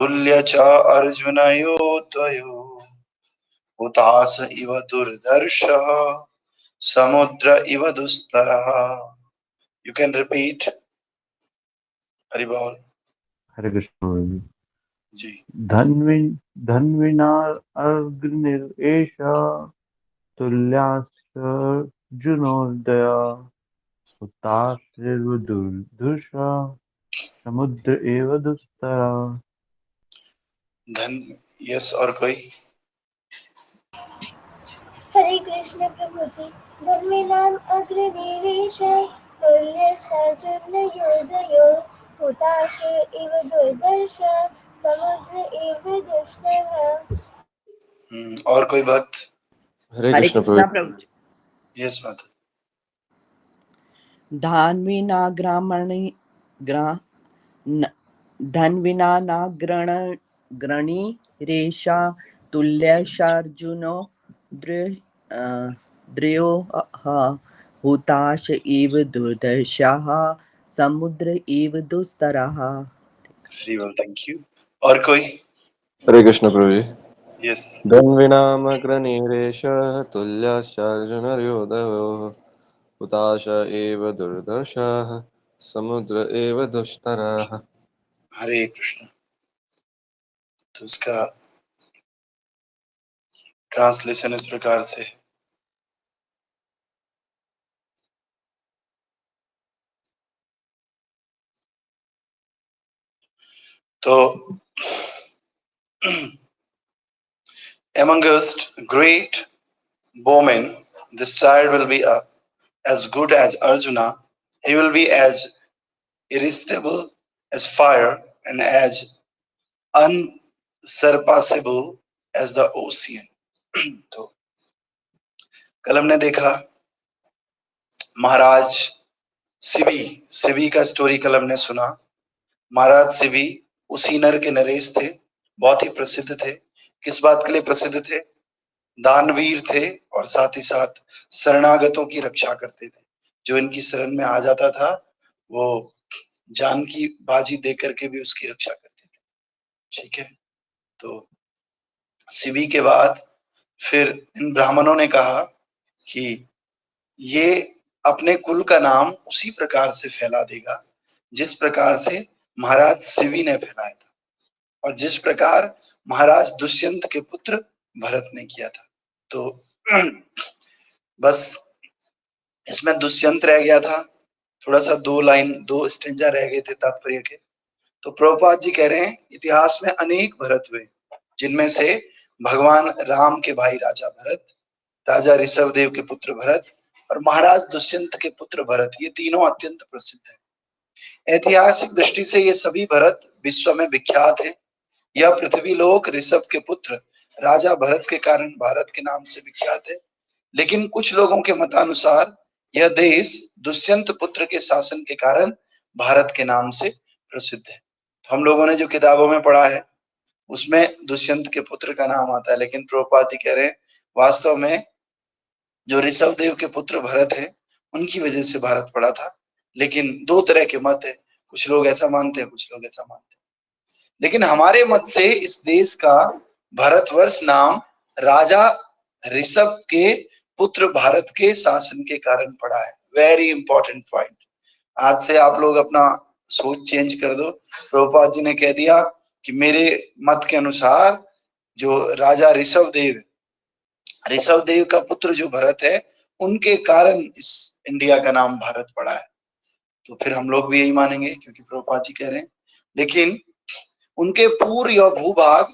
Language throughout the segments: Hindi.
तुल्य च अर्जुनयोर्द्वयो हुताश इव दुर्धर्षः समुद्र इव दुस्तरः. You can repeat. हरि बोल. हरे कृष्ण जी. धन्विना अग्निरेष तुल्यार्जुनोदया हुताशैर्वधूर्धुषा समुद्र एव दुस्तरा. धन. यस. और कोई? हरे कृष्ण प्रभु जी. धन्विनाम अग्रवीरेश तुल्यश्चार्जुन योधयो हुताशे इव दुर्धर्ष समुद्र इव दुष्टः. और कोई बात? हरे कृष्ण प्रभु. यस माता. धान्विना धन्विना ग्रणी रेषा तुल्यशार्जुनो द्रयो हुताश इव दुर्धर्षः समुद्र इव दुस्तरः. Thank you. और कोई? हरे कृष्ण प्रभु जी. यस. धन्विनामग्रनीरेश तुल्याश्चार्जुनयोधयो हुताश एव दुर्धर्षः समुद्र एव दुष्टरः. हरे कृष्ण. तो उसका ट्रांसलेशन इस प्रकार से. तो amongst great bowmen, this child will be as good as Arjuna. He will be as irresistible as fire and as unsurpassable as the ocean. तो कल हमने देखा महाराज शिवी का स्टोरी कल हमने सुना. महाराज शिवी उसी नर के नरेश थे, बहुत ही प्रसिद्ध थे. किस बात के लिए प्रसिद्ध थे? दानवीर थे और साथ ही साथ शरणागतों की रक्षा करते थे. जो इनकी शरण में आ जाता था वो जान की बाजी दे करके भी उसकी रक्षा करते थे. ठीक है. तो शिवी के बाद फिर इन ब्राह्मणों ने कहा कि ये अपने कुल का नाम उसी प्रकार से फैला देगा जिस प्रकार से महाराज शिवी ने फैलाया था और जिस प्रकार महाराज दुष्यंत के पुत्र भरत ने किया था. तो बस इसमें दुष्यंत रह गया था, थोड़ा सा दो स्टेंजा रह गए थे तात्पर्य के. तो प्रभुपाद जी कह रहे हैं इतिहास में अनेक भरत हुए, जिनमें से भगवान राम के भाई राजा भरत, राजा ऋषभदेव के पुत्र भरत और महाराज दुष्यंत के पुत्र भरत, ये तीनों अत्यंत प्रसिद्ध हैं. ऐतिहासिक दृष्टि से ये सभी भरत विश्व में विख्यात है. यह पृथ्वी लोक ऋषभ के पुत्र राजा भरत के कारण भारत के नाम से विख्यात है. लेकिन कुछ लोगों के मतानुसार यह देश दुष्यंत पुत्र के शासन के कारण भारत के नाम से प्रसिद्ध है. तो हम लोगों ने जो किताबों में पढ़ा है उसमें दुष्यंत के पुत्र का नाम आता है, लेकिन प्रभुपाद जी कह रहे हैं वास्तव में जो ऋषभ देव के पुत्र भरत है उनकी वजह से भारत पड़ा था. लेकिन दो तरह के मत है, कुछ लोग ऐसा मानते हैं, कुछ लोग ऐसा मानते हैं. लेकिन हमारे मत से इस देश का भारतवर्ष नाम राजा ऋषभ के पुत्र भारत के शासन के कारण पड़ा है. Very important point. आज से आप लोग अपना सोच चेंज कर दो. प्रभुपाद जी ने कह दिया कि मेरे मत के अनुसार जो राजा ऋषभ देव का पुत्र जो भरत है उनके कारण इस इंडिया का नाम भारत पड़ा है. तो फिर हम लोग भी यही मानेंगे क्योंकि प्रभुपाद जी कह रहे हैं. लेकिन उनके पूर्व यह भूभाग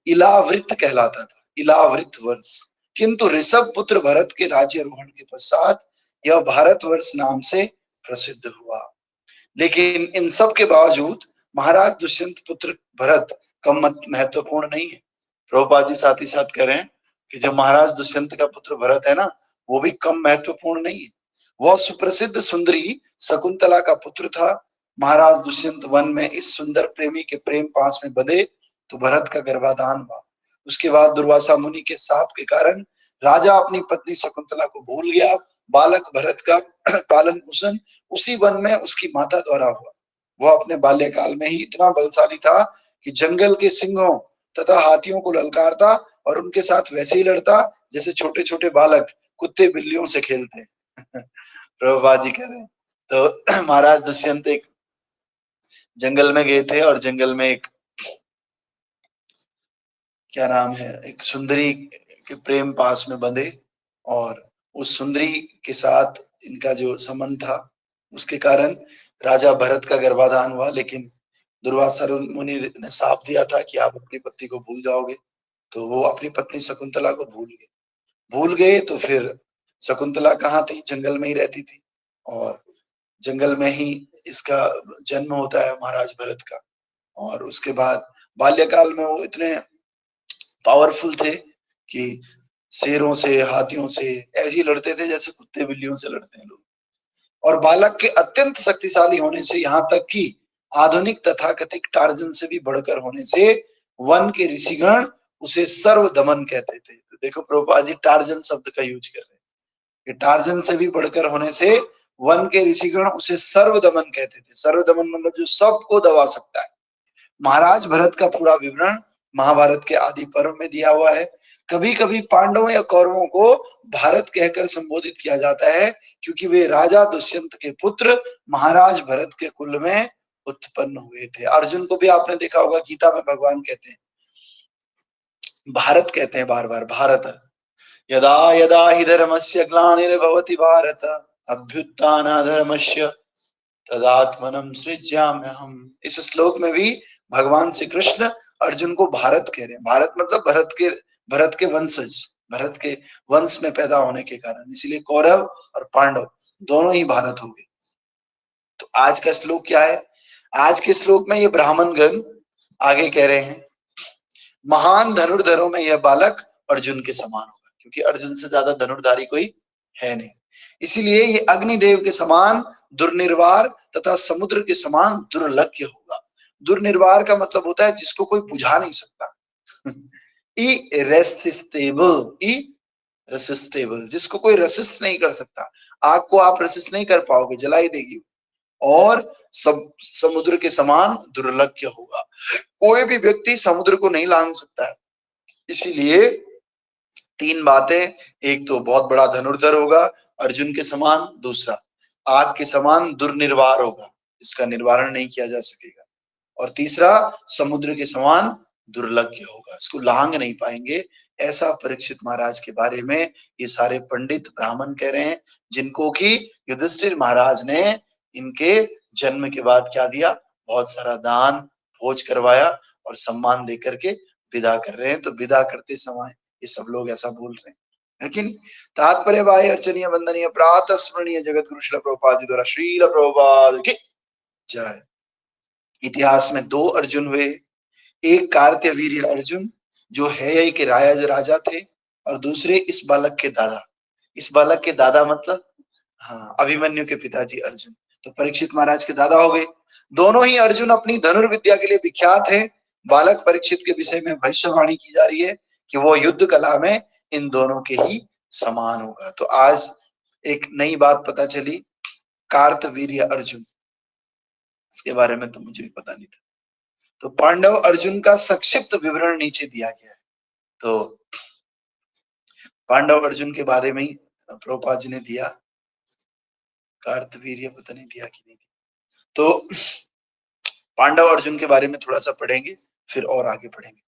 इलावृत कहलाता था, इलावृत वर्ष. किंतु ऋषभ पुत्र भरत के राज्यारोहण के पश्चात यह भारतवर्ष नाम से प्रसिद्ध हुआ. लेकिन इन सब के बावजूद महाराज दुष्यंत पुत्र भरत कम महत्वपूर्ण नहीं है. प्रभुपाद जी साथ ही साथ कह रहे हैं कि जो महाराज दुष्यंत का पुत्र भरत है ना, वो भी कम महत्वपूर्ण नहीं है. वह सुप्रसिद्ध सुंदरी शकुंतला का पुत्र था. महाराज दुष्यंत वन में इस सुंदर प्रेमी के प्रेम पास में बंधे तो भरत का गर्भाधान हुआ. उसके बाद दुर्वासा मुनि के शाप के कारण राजा अपनी पत्नी शकुंतला को भूल गया. बालक भरत का पालन पोषण उसी वन में उसकी माता द्वारा हुआ. वह अपने बाल्यकाल में ही इतना बलशाली था कि जंगल के सिंहों तथा हाथियों को ललकारता और उनके साथ वैसे ही लड़ता जैसे छोटे छोटे बालक कुत्ते बिल्लियों से खेलते हैं। प्रभुपाद जी कह रहे हैं। तो महाराज दुष्यंत एक जंगल में गए थे और जंगल में एक क्या नाम है एक सुंदरी के प्रेम पास में बंधे और उस सुंदरी के साथ इनका जो संबंध था उसके कारण राजा भरत का गर्भाधान हुआ, लेकिन दुर्वासा मुनि ने साफ दिया था कि आप अपनी पत्नी को भूल जाओगे, तो वो अपनी पत्नी शकुंतला को भूल गए। तो फिर शकुंतला कहाँ थी, जंगल में ही रहती थी और जंगल में ही इसका जन्म होता है महाराज भरत का। और उसके बाद बाल्यकाल में वो इतने पावरफुल थे कि शेरों से हाथियों से ऐसे ही लड़ते थे जैसे कुत्ते बिल्लियों से लड़ते हैं लोग। और बालक के अत्यंत शक्तिशाली होने से यहाँ तक कि आधुनिक तथाकथित टार्जन से भी बढ़कर होने से वन के ऋषिगण उसे सर्व दमन कहते थे। तो देखो प्रभुपाद जी टार्जन शब्द का यूज कर रहे हैं कि टार्जन से भी बढ़कर होने से वन के ऋषिगण उसे सर्व दमन कहते थे। सर्व दमन मतलब जो सबको दबा सकता है। महाराज भरत का पूरा विवरण महाभारत के आदि पर्व में दिया हुआ है। कभी कभी पांडवों या कौरवों को भारत कहकर संबोधित किया जाता है क्योंकि वे राजा दुष्यंत के पुत्र महाराज भरत के कुल में उत्पन्न हुए थे। अर्जुन को भी आपने देखा होगा गीता में भगवान कहते हैं, भारत कहते हैं बार बार, भारत यदा यदा हि धर्मस्य ग्लानिर्भवति भारत अभ्युत्थानधर्मस्य तदात्मनम सृज्याम्यहम्। इस श्लोक में भी भगवान श्री कृष्ण अर्जुन को भारत कह रहे हैं। भारत मतलब भरत के वंशज, भरत के वंश में पैदा होने के कारण, इसीलिए कौरव और पांडव दोनों ही भारत हो गए। तो आज का श्लोक क्या है, आज के श्लोक में ये ब्राह्मण गण आगे कह रहे हैं महान धनुर्धरों में यह बालक अर्जुन के समान होगा, क्योंकि अर्जुन से ज्यादा धनुर्धारी कोई है नहीं। इसीलिए ये अग्निदेव के समान दुर्निर्वार तथा समुद्र के समान दुर्लभ्य होगा। दुर्निर्वार का मतलब होता है जिसको कोई बुझा नहीं सकता। इरेसिस्टेबल, जिसको कोई रेसिस्ट नहीं कर सकता। आग को आप रेसिस्ट नहीं कर पाओगे, जला ही देगी। और सब समुद्र के समान दुर्लभ्य होगा, कोई भी व्यक्ति समुद्र को नहीं लांघ सकता है। इसीलिए तीन बातें, एक तो बहुत बड़ा धनुर्धर होगा अर्जुन के समान, दूसरा आग के समान दुर्निर्वार होगा जिसका निवारण नहीं किया जा सकेगा, और तीसरा समुद्र के समान दुर्लभ्य होगा, इसको लांघ नहीं पाएंगे। ऐसा परीक्षित महाराज के बारे में ये सारे पंडित ब्राह्मण कह रहे हैं, जिनको कि युधिष्ठिर महाराज ने इनके जन्म के बाद क्या दिया, बहुत सारा दान भोज करवाया और सम्मान दे करके विदा कर रहे हैं। तो विदा करते समय ये सब लोग ऐसा बोल रहे हैं, है कि नहीं। तात्पर्य बाह्य अर्चनीय वंदनीय प्रातः स्मरणीय जगत गुरु श्रील प्रभुपाद जी द्वारा श्रील प्रभुपाद की जय। इतिहास में दो अर्जुन हुए, एक कार्त्यवीर्य अर्जुन जो है के राजा थे, और दूसरे इस बालक के दादा। इस बालक के दादा मतलब हाँ अभिमन्यु के पिताजी अर्जुन, तो परीक्षित महाराज के दादा हो गए। दोनों ही अर्जुन अपनी धनुर्विद्या के लिए विख्यात हैं। बालक परीक्षित के विषय में भविष्यवाणी की जा रही है कि वो युद्ध कला में इन दोनों के ही समान होगा। तो आज एक नई बात पता चली, कार्तवीर्य अर्जुन, इसके बारे में तो मुझे भी पता नहीं था। तो पांडव अर्जुन का संक्षिप्त विवरण नीचे दिया गया है। तो पांडव अर्जुन के बारे में ही प्रभुपाद जी ने दिया, कार्तवीर्य पता नहीं दिया कि नहीं दिया। तो पांडव अर्जुन के बारे में थोड़ा सा पढ़ेंगे, फिर और आगे पढ़ेंगे।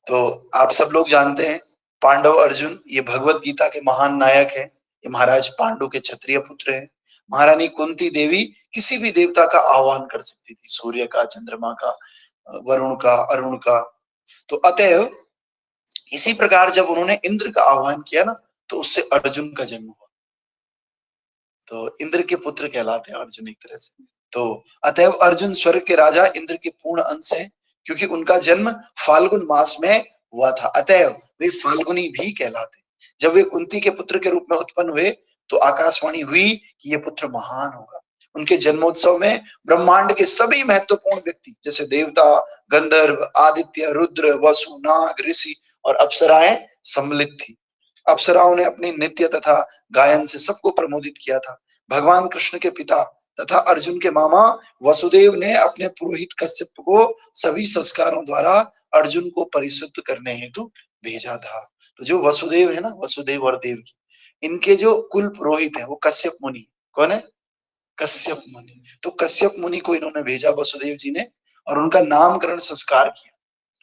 तो आप सब लोग जानते हैं पांडव अर्जुन ये भगवत गीता के महान नायक हैं। ये महाराज पांडु के क्षत्रिय पुत्र हैं। महारानी कुंती देवी किसी भी देवता का आह्वान कर सकती थी, सूर्य का, चंद्रमा का, वरुण का, अरुण का। तो अतएव इसी प्रकार जब उन्होंने इंद्र का आह्वान किया ना, तो उससे अर्जुन का जन्म हुआ। तो इंद्र के पुत्र कहलाते हैं अर्जुन एक तरह से। तो अतएव अर्जुन स्वर्ग के राजा इंद्र के पूर्ण अंश हैं, क्योंकि उनका जन्म फाल्गुन मास में हुआ था, अतएव वे फाल्गुनी भी कहलाते। जब वे कुंती के पुत्र के रूप में उत्पन्न हुए तो आकाशवाणी हुई कि ये पुत्र महान होगा। उनके जन्मोत्सव में ब्रह्मांड के सभी महत्वपूर्ण व्यक्ति जैसे देवता, गंधर्व, आदित्य, रुद्र, वसु, नाग, ऋषि और अप्सराएं सम्मिलित थी। अप्सराओं ने अपने नृत्य तथा गायन से सबको प्रमोदित किया था। भगवान कृष्ण के पिता तथा अर्जुन के मामा वसुदेव ने अपने पुरोहित कश्यप को सभी संस्कारों द्वारा अर्जुन को परिशुद्ध करने हेतु भेजा था। तो जो वसुदेव है ना, वसुदेव और देवकी, इनके जो कुल पुरोहित है वो कश्यप मुनि। कौन है? कश्यप मुनि। तो कश्यप मुनि को इन्होंने भेजा वसुदेव जी ने, और उनका नामकरण संस्कार किया।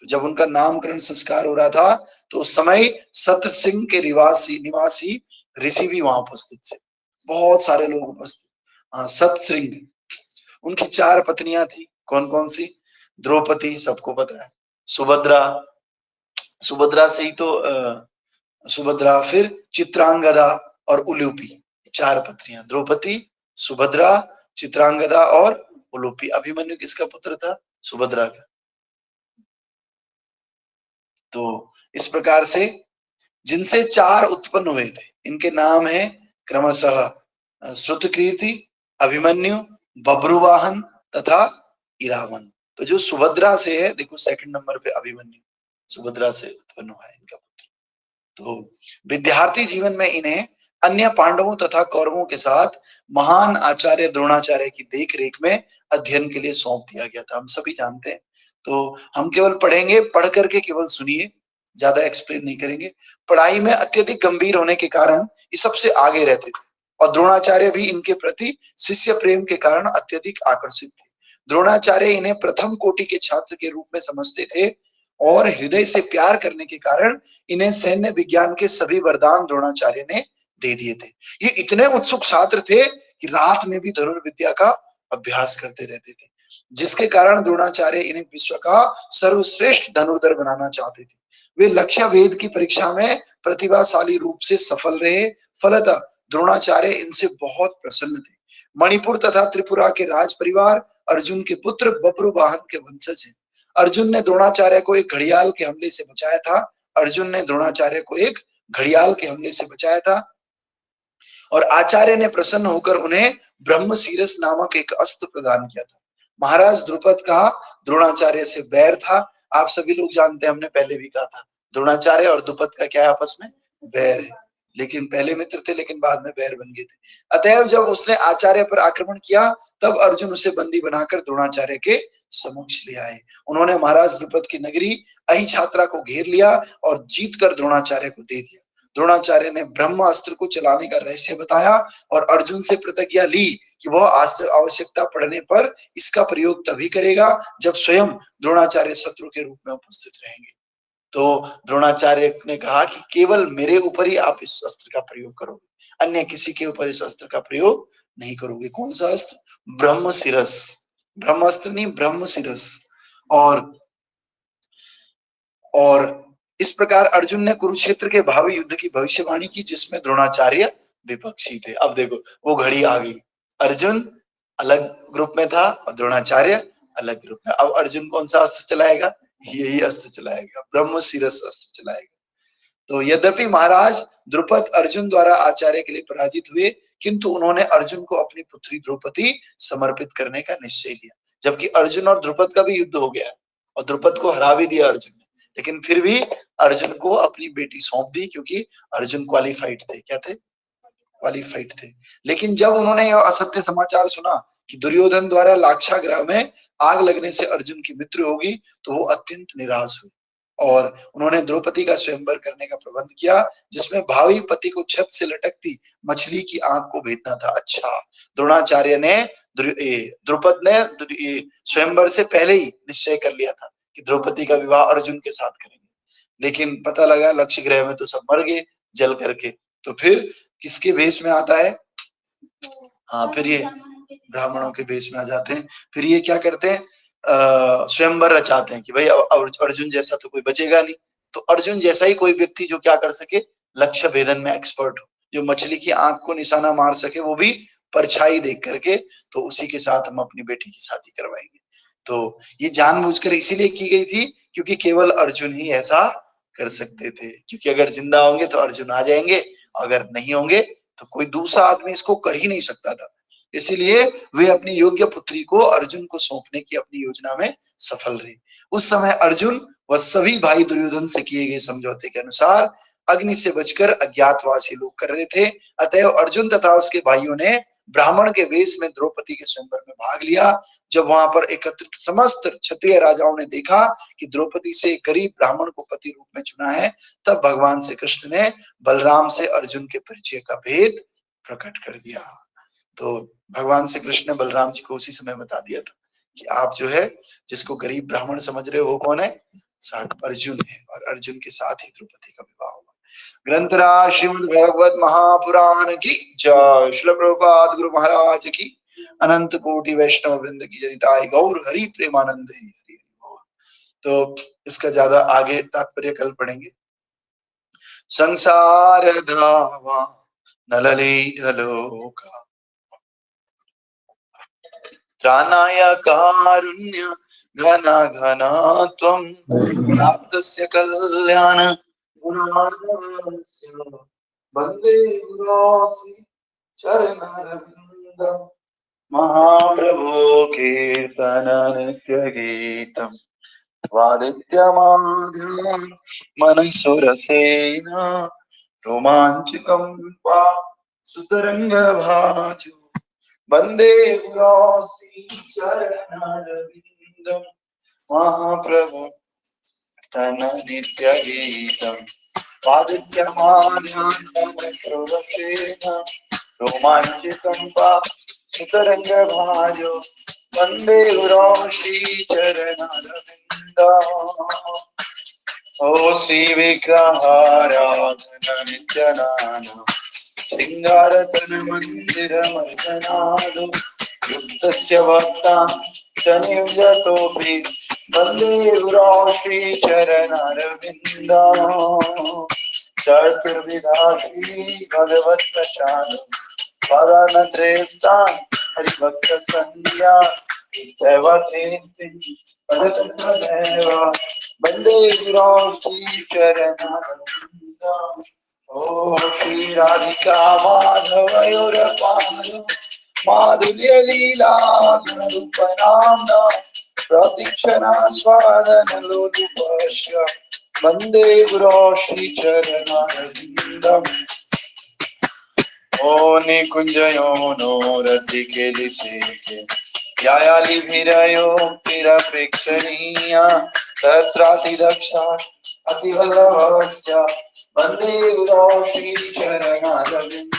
तो जब उनका नामकरण संस्कार हो रहा था तो उस समय सत्र सिंह के निवासी ऋषि भी वहां उपस्थित थे, बहुत सारे लोग उपस्थित। हाँ, सत सिंह, उनकी 4 पत्नियां थी। कौन कौन सी? द्रौपदी, सबको पता है, सुभद्रा, सुभद्रा से ही तो सुभद्रा, फिर चित्रांगदा और उलूपी, 4 पत्नियां, द्रौपदी, सुभद्रा, चित्रांगदा और उलूपी। अभिमन्यु किसका पुत्र था? सुभद्रा का। तो इस प्रकार से जिनसे 4 उत्पन्न हुए थे, इनके नाम है क्रमशः श्रुतकीर्ति, अभिमन्यु, बब्रुवाहन तथा इरावन। तो जो सुभद्रा से है, देखो सेकंड नंबर पे अभिमन्यु, सुभद्रा से उत्पन्न हुआ है इनका पुत्र। तो विद्यार्थी जीवन में इन्हें अन्य पांडवों तथा कौरवों के साथ महान आचार्य द्रोणाचार्य की देखरेख में अध्ययन के लिए सौंप दिया गया था। हम सभी जानते हैं। तो हम केवल पढ़ेंगे, पढ़ करके केवल सुनिए, ज्यादा एक्सप्लेन नहीं करेंगे। पढ़ाई में अत्यधिक गंभीर होने के कारण ये सबसे आगे रहते थे, और द्रोणाचार्य भी इनके प्रति शिष्य प्रेम के कारण अत्यधिक आकर्षित थे। द्रोणाचार्य इन्हें प्रथम कोटि के छात्र के रूप में समझते थे, और हृदय से प्यार करने के कारण इन्हें सैन्य विज्ञान के सभी वरदान द्रोणाचार्य ने दे दिए थे। ये इतने उत्सुक छात्र थे कि रात में भी धनुर्विद्या का अभ्यास करते रहते थे, जिसके कारण द्रोणाचार्य इन्हें विश्व का सर्वश्रेष्ठ धनुर्धर बनाना चाहते थे। वे लक्ष्य वेद की परीक्षा में प्रतिभाशाली रूप से सफल रहे। फलतः द्रोणाचार्य इनसे बहुत प्रसन्न थे। मणिपुर तथा त्रिपुरा के राज परिवार अर्जुन के पुत्र बब्रुवाहन के वंशज हैं। अर्जुन ने द्रोणाचार्य को एक घड़ियाल के हमले से बचाया था। अर्जुन ने द्रोणाचार्य को एक घड़ियाल के हमले से बचाया था, और आचार्य ने प्रसन्न होकर उन्हें ब्रह्मशीरस नामक एक अस्त्र प्रदान किया था। महाराज द्रुपद का द्रोणाचार्य से बैर था। आप सभी लोग जानते हैं, हमने पहले भी कहा था, द्रोणाचार्य और द्रुपद का क्या है आपस में? बैर है। लेकिन पहले मित्र थे, लेकिन बाद में बैर बन गए थे। अतएव जब उसने आचार्य पर आक्रमण किया, तब अर्जुन उसे बंदी बनाकर द्रोणाचार्य के समक्ष ले आए। उन्होंने महाराज द्रुपद की नगरी अहिछात्रा को घेर लिया और जीतकर द्रोणाचार्य को दे दिया। द्रोणाचार्य ने ब्रह्म अस्त्र को चलाने का रहस्य बताया, और अर्जुन से प्रतिज्ञा ली कि वह आवश्यकता पड़ने पर इसका प्रयोग तभी करेगा जब स्वयं द्रोणाचार्य शत्रु के रूप में उपस्थित रहेंगे। तो द्रोणाचार्य ने कहा कि केवल मेरे ऊपर ही आप इस अस्त्र का प्रयोग करोगे, अन्य किसी के ऊपर इस अस्त्र का प्रयोग नहीं करोगे। कौन सा अस्त्र? ब्रह्मशिरस, ब्रह्मास्त्र नहीं, ब्रह्मशिरस। और इस प्रकार अर्जुन ने कुरुक्षेत्र के भावी युद्ध की भविष्यवाणी की, जिसमें द्रोणाचार्य विपक्षी थे। अब देखो वो घड़ी आ गई, अर्जुन अलग ग्रुप में था और द्रोणाचार्य अलग ग्रुप में। अब अर्जुन कौन सा अस्त्र चलाएगा? यही अस्त्र चलाएगा, ब्रह्मशिरस अस्त्र चलाएगा। तो यद्यपि महाराज द्रुपद अर्जुन द्वारा आचार्य के लिए पराजित हुए, किंतु उन्होंने अर्जुन को अपनी पुत्री द्रौपदी समर्पित करने का निश्चय लिया। जबकि अर्जुन और द्रुपद का भी युद्ध हो गया और द्रुपद को हरा भी दिया अर्जुन ने, लेकिन फिर भी अर्जुन को अपनी बेटी सौंप दी, क्योंकि अर्जुन क्वालिफाइड थे। क्या थे? क्वालिफाइड थे। लेकिन जब उन्होंने यह असत्य समाचार सुना कि दुर्योधन द्वारा लाक्षागृह में आग लगने से अर्जुन की मृत्यु होगी, तो वो अत्यंत निराश हुए, और उन्होंने द्रौपदी का स्वयंवर करने का प्रबंध किया, जिसमें भावी पति को छत से लटकती मछली की आंख को भेजना था। अच्छा, द्रोणाचार्य ने, द्रुपद ने स्वयंवर से पहले ही निश्चय कर लिया था कि द्रौपदी का विवाह अर्जुन के साथ करेंगे, लेकिन पता लगा लक्ष्य गृह में तो सब मर गए जल करके। तो फिर किसके भेष में आता है? हाँ, फिर ये ब्राह्मणों के भेष में आ जाते हैं। फिर ये क्या करते हैं? स्वयंवर रचाते हैं कि भाई अर्जुन जैसा तो कोई बचेगा नहीं, तो अर्जुन जैसा ही कोई व्यक्ति जो क्या कर सके, लक्ष्य भेदन में एक्सपर्ट हो, जो मछली की आंख को निशाना मार सके, वो भी परछाई देख करके, तो उसी के साथ हम अपनी बेटी की शादी करवाएंगे। तो ये जानबूझकर इसीलिए की गई थी क्योंकि केवल अर्जुन ही ऐसा कर सकते थे, क्योंकि अगर जिंदा होंगे तो अर्जुन आ जाएंगे, अगर नहीं होंगे तो कोई दूसरा आदमी इसको कर ही नहीं सकता था। इसीलिए वे अपनी योग्य पुत्री को अर्जुन को सौंपने की अपनी योजना में सफल रहे। उस समय अर्जुन व सभी भाई दुर्योधन से किए गए समझौते के अनुसार अग्नि से बचकर अज्ञातवासी लोग कर रहे थे। अतएव अर्जुन तथा उसके भाइयों ने ब्राह्मण के वेश में द्रौपदी के स्वयंवर में भाग लिया। जब वहां पर एकत्रित समस्त क्षत्रिय राजाओं ने देखा कि द्रौपदी से गरीब ब्राह्मण को पति रूप में चुना है, तब भगवान श्री कृष्ण ने बलराम से अर्जुन के परिचय का भेद प्रकट कर दिया। तो भगवान श्री कृष्ण ने बलराम जी को उसी समय बता दिया था कि आप जो है जिसको गरीब ब्राह्मण समझ रहे हो वो कौन है, साक्षात अर्जुन है, और अर्जुन के साथ ही द्रौपदी का विवाह हुआ। ग्रंथराज श्रीमद् भागवत महापुराण की जय। श्रील प्रभुपाद गुरु महाराज की अनंत कोटि वैष्णव वृंद की जयताई गौर हरि प्रेमानंद हरि हरि बोल। तो इसका ज्यादा आगे तात्पर्य कल पढ़ेंगे। संसार धावा नलले ढलोका त्राणाय कारुण्य घन घन त्वं प्राप्तस्य कल्याण गुणार्णवस्य वन्दे गुरोऽसि चरणारविन्दम् महाप्रभो कीर्तन नित्य गीतम् वादित्यमाद्यं मनसुरसेन रोमाञ्चकं वा सुतरङ्गभाजो वन्दे गुरोऽसि चरणारविन्दम् महाप्रभो तन नित्य गीतम् वादित्यमाद्यं मनसुरसेन रोमाञ्चकं वा सुतरङ्गभाजो वन्दे गुरो श्रीचरणारविन्दम्। ओ श्रीविग्रहाराधन नित्यनाना श्रृंगारतन मंदिरमर्चनादो युक्तस्य वक्ता शनियुगतोऽपि वन्दे गुरो श्रीचरणारविन्दम्। चतुर्विधाशी भगवत्प्रसादम् पदानद्रेष्टा हरिभक्त संज्ञा दैवतेव वन्दे गुरो श्रीचरणारविन्दम्। ओ श्री राधिका माधवयोरपाद माधुर्य लीला रूपनाम्ना प्रतीक्षणा स्वादन लोलुपस्य वन्दे गुरो श्रीचरणारविन्दम्। ओ निकुंजयो नो रतिकेलिसेके यायालिभिरयो तिरप्रेक्षणीया तत्रातिदक्षा अतिवल्लभस्य वन्दे गुरो श्रीचरणारविन्दम्।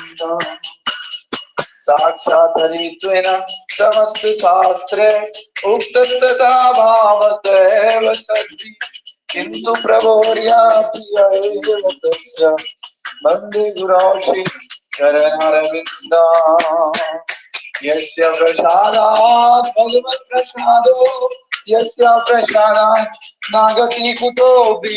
साक्षात् हरित्वेन समस्त शास्त्रे उक्तस्तथा भावतैव सद्धि किन्तु प्रभोर्या प्रिय एव तस्य वन्दे गुरो श्रीचरणारविन्दम्। यस्य प्रसादात् भगवत्प्रसादो यस्य प्रसादात् नागति कुतोऽपि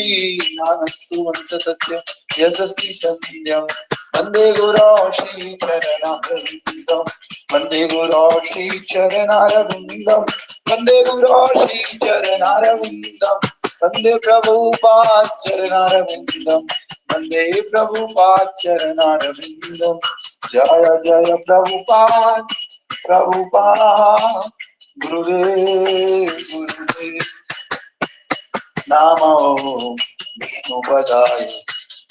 नानस्तुवन्तस्य यशस्ति सत्यम् वन्दे गुरो श्रीचरणारविन्दम्। वन्दे गुरो श्रीचरणारविन्दम्। वन्दे गुरो श्रीचरणारविन्दम्। वन्दे प्रभुपाद चरणारविन्दम्। वन्दे प्रभुपाद चरणारविन्दम्। जय जय प्रभुपाद प्रभुपाद गुरुदेव गुरुदेव। नमो विष्णुपदाय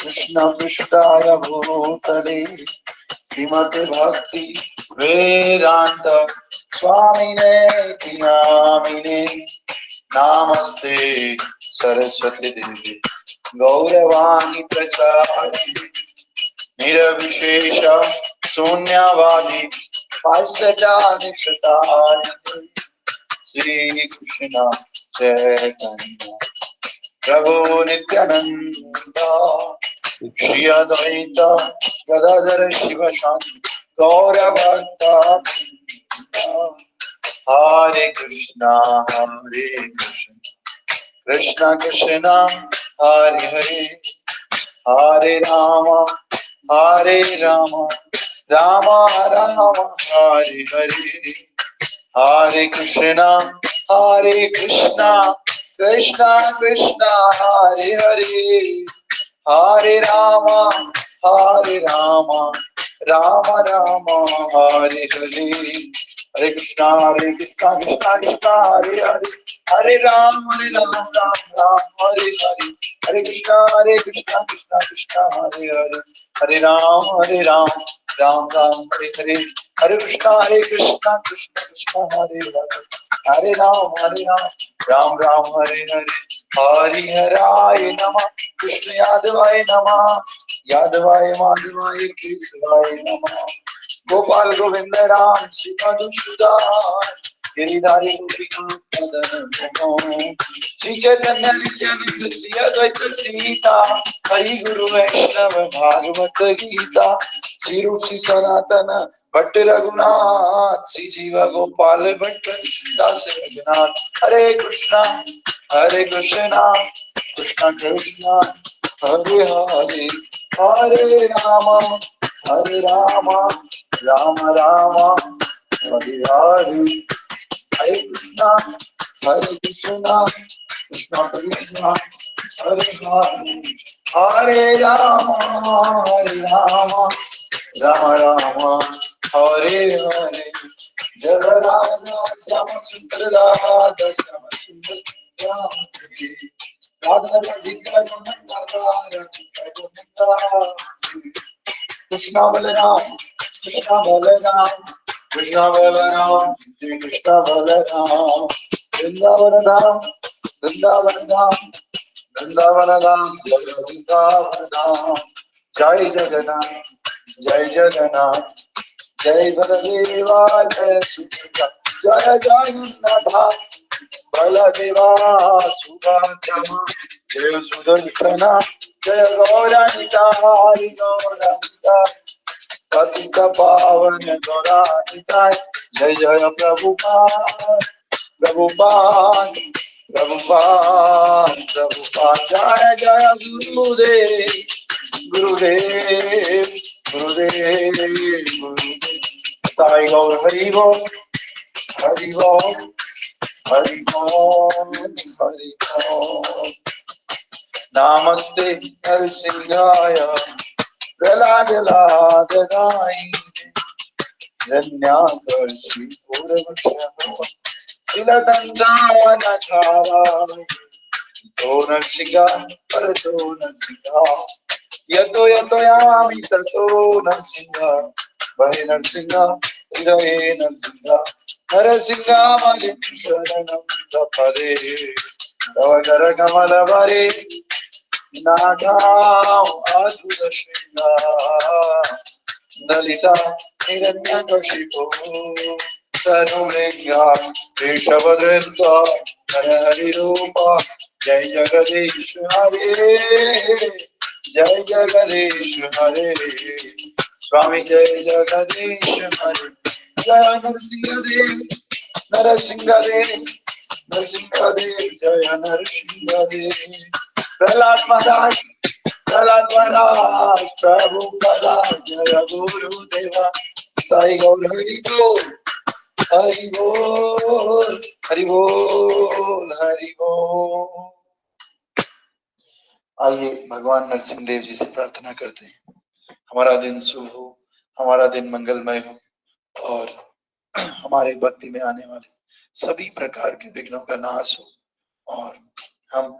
कृष्ण पृष्ठाय भूतले श्रीमते भक्ति वेदांत स्वामिने नामिने नमस्ते सरस्वती देवी गौरवाणी प्रचारिणे निर्विशेष शून्यवादी पाश्चात्य श्री कृष्ण चैतन्य प्रभु नित्यानंद श्री अद्वैत गदाधर शिवशांति गौर भक्त हरे Krishna Krishna Krishna Hare Hare Hare Ram Ram Ram Hare Hare Hare Krishna Krishna Krishna Hare Hare Hare Ram Ram Ram Hare Hare Hare Krishna Krishna Krishna Hare Hare Hare Ram Ram Hare Hare Hare Krishna Krishna Krishna Hare Hare Hare Ram Ram Ram Hare Hare Hare Krishna Krishna Krishna Hare Hare Hare Ram Ram Ram Hare Hare Hari Haraya Namah Krishna Yadavaya Namah Yadavaya Madhavaya Kesavaya Namah Gopal Govinda Ram Sita Dushudar Giridhari Gopinath Shri Chaitanya Nityananda Shri Advaita Sita Hari Guru Vaishnava Bhagavata Gita Shri Rup Shri Sanatana Bhatt Raghunath Shri Jiva Gopal Bhatt Das Raghunath Hare Krishna Krishna Krishna Hare Hare Hare Rama Rama Rama Hare Hare Hare Krishna Krishna Krishna Hare Hare Hare Rama Rama Hare Hare Jagarada Sama Sundara Radha Sama Sundara Radha Radhika Krishna Balaram Krishna Balaram Krishna Balaram Krishna Balaram Vrindavanam Vrindavanam Vrindavanam Vrindavanam Jai Jagannath Jai Jagannath Jai Baladeva Jai Subhadra Jai Jagannath Baladeva Subhadra Jai Sudarshana Jai Gauranga Hari Gauranga Patita Pavan Gauranga Jai Jai Prabhupada Prabhupada Prabhupada Prabhupada Jai Jai Gurudev Gurudev Gurudev Gurudev Sai Gaur Hari Bol Hari Bol Hari Bol Hari Bol Namaste Narasimhaya Praladadadai Ranyakarshi Purvakshya Siladandana Chara Narsinga Parato Narsinga Yato Yato Yami Tato Narsinga Bhai Narsinga Hridaye Narsinga Narasinga Madhim Sharanam Tapare Tavagara Kamala Bhare Nadam Adhuta Shringa Dalita Hiranyakashipu Sanulinga Rishabhadrita Hari Rupa Jai Jagadish Hare Jai Jagadish Hare Swami Jai Jagadish Hare Jai Narasimhadev Narasimhadev Narasimhadev Jai Narasimhadev Prahlad Maharaj Prahlad Maharaj Prabhupada Jaya Guru Deva Sai Gaur Hari Bol Hari Bol Hari Bol Hari Bol आइए भगवान नरसिंह देव जी से प्रार्थना करते हैं हमारा दिन शुभ हो हमारा दिन मंगलमय हो और हमारे भक्ति में आने वाले सभी प्रकार के विघ्नों का नाश हो और हम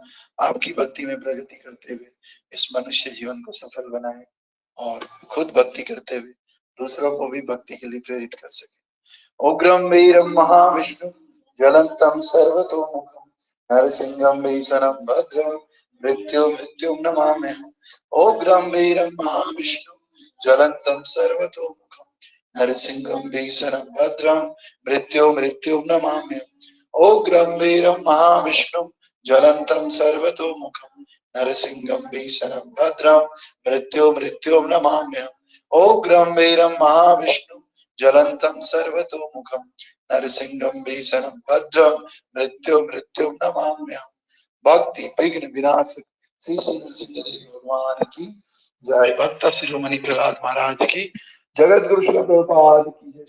आपकी भक्ति में प्रगति करते हुए इस मनुष्य जीवन को सफल बनाएं और खुद भक्ति करते हुए दूसरों को भी भक्ति के लिए प्रेरित कर सके उग्रम वीरम महाविष्णु ज्वलंतम सर्वतोमुखम नरसिंहम भीषणम भद्रम मृत्युम नमाम्यहम् उग्रम वीरम महाविष्णु ज्वलंतम सर्वतोमुखम नरसिंहम भीषणम भद्रम मृत्युम नमाम्यहम् उग्रम वीरम महाविष्णु ज्वलंतम सर्वतोमुखम नरसिंहम भीषणम भद्रम मृत्युम नमाम्यहम् उग्रम वीरम महाविष्णु ज्वलंतम सर्वतोमुखम नरसिंहम भीषणम भद्रम मृत्युम नमाम्यहम् भक्ति विघ्न विनाशक श्री नरसिंह देव भगवान की जय भक्त शिरोमणि प्रहलाद महाराज की जगत गुरु श्री प्रभुपाद की जय।